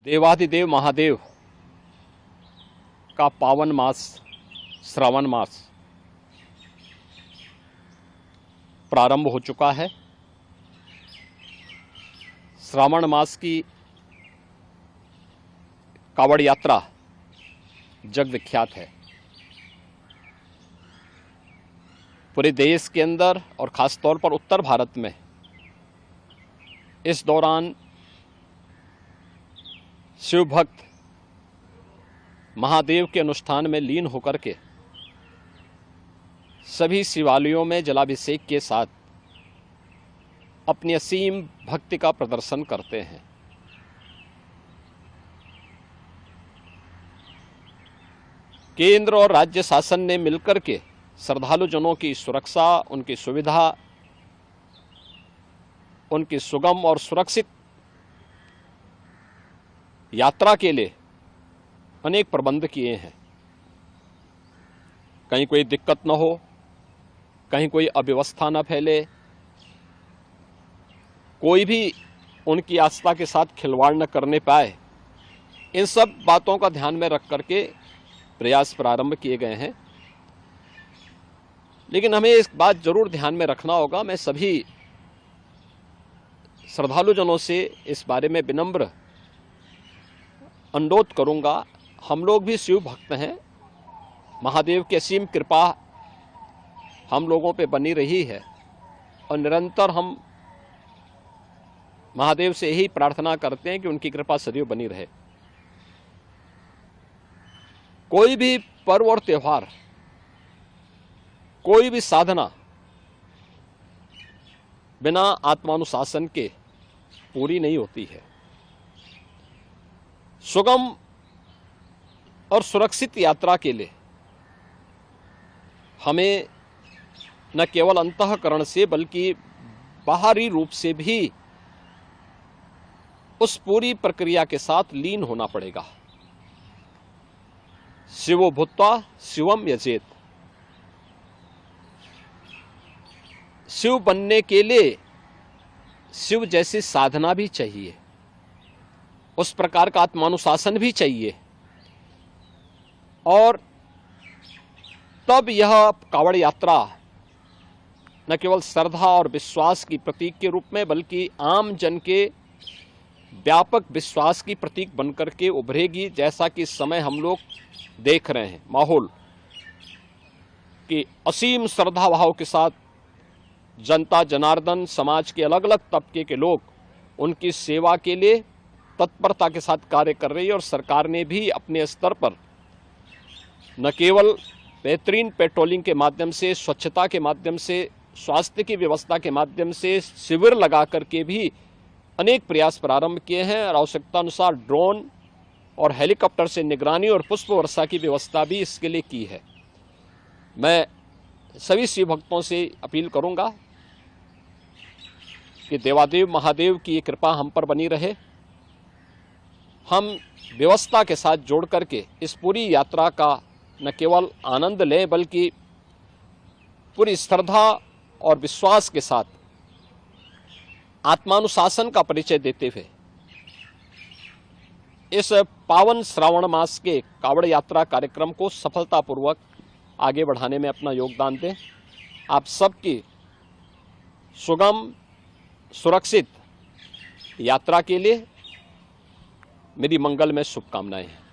देवाधिदेव महादेव का पावन मास श्रावण मास प्रारंभ हो चुका है। श्रावण मास की कावड़ यात्रा जग विख्यात है। पूरे देश के अंदर और ख़ास तौर पर उत्तर भारत में इस दौरान शिव भक्त महादेव के अनुष्ठान में लीन होकर के सभी शिवालयों में जलाभिषेक के साथ अपनी असीम भक्ति का प्रदर्शन करते हैं। केंद्र और राज्य शासन ने मिलकर के श्रद्धालुजनों की सुरक्षा, उनकी सुविधा, उनकी सुगम और सुरक्षित यात्रा के लिए अनेक प्रबंध किए हैं। कहीं कोई दिक्कत न हो, कहीं कोई अव्यवस्था न फैले, कोई भी उनकी आस्था के साथ खिलवाड़ न करने पाए, इन सब बातों का ध्यान में रख करके प्रयास प्रारंभ किए गए हैं। लेकिन हमें एक बात जरूर ध्यान में रखना होगा। मैं सभी श्रद्धालुजनों से इस बारे में विनम्र अनुरोध करूंगा। हम लोग भी शिव भक्त हैं। महादेव की असीम कृपा हम लोगों पे बनी रही है और निरंतर हम महादेव से यही प्रार्थना करते हैं कि उनकी कृपा सदैव बनी रहे। कोई भी पर्व और त्योहार, कोई भी साधना बिना आत्मानुशासन के पूरी नहीं होती है। सुगम और सुरक्षित यात्रा के लिए हमें न केवल अंतःकरण से बल्कि बाहरी रूप से भी उस पूरी प्रक्रिया के साथ लीन होना पड़ेगा। शिवो भूत्वा शिवम यजेत। शिव बनने के लिए शिव जैसी साधना भी चाहिए, उस प्रकार का आत्मानुशासन भी चाहिए, और तब यह कावड़ यात्रा न केवल श्रद्धा और विश्वास की प्रतीक के रूप में बल्कि आम जन के व्यापक विश्वास की प्रतीक बनकर के उभरेगी। जैसा कि इस समय हम लोग देख रहे हैं माहौल कि असीम श्रद्धा भाव के साथ जनता जनार्दन, समाज के अलग अलग तबके के लोग उनकी सेवा के लिए तत्परता के साथ कार्य कर रही है। और सरकार ने भी अपने स्तर पर न केवल बेहतरीन पेट्रोलिंग के माध्यम से, स्वच्छता के माध्यम से, स्वास्थ्य की व्यवस्था के माध्यम से शिविर लगा करके भी अनेक प्रयास प्रारंभ किए हैं और आवश्यकता अनुसार ड्रोन और हेलीकॉप्टर से निगरानी और पुष्प वर्षा की व्यवस्था भी इसके लिए की है। मैं सभी शिव भक्तों से अपील करूंगा कि देवादेव महादेव की ये कृपा हम पर बनी रहे। हम व्यवस्था के साथ जोड़ करके इस पूरी यात्रा का न केवल आनंद लें बल्कि पूरी श्रद्धा और विश्वास के साथ आत्मानुशासन का परिचय देते हुए इस पावन श्रावण मास के कावड़ यात्रा कार्यक्रम को सफलतापूर्वक आगे बढ़ाने में अपना योगदान दें। आप सबकी सुगम सुरक्षित यात्रा के लिए मेरी मंगलमय शुभकामनाएं हैं।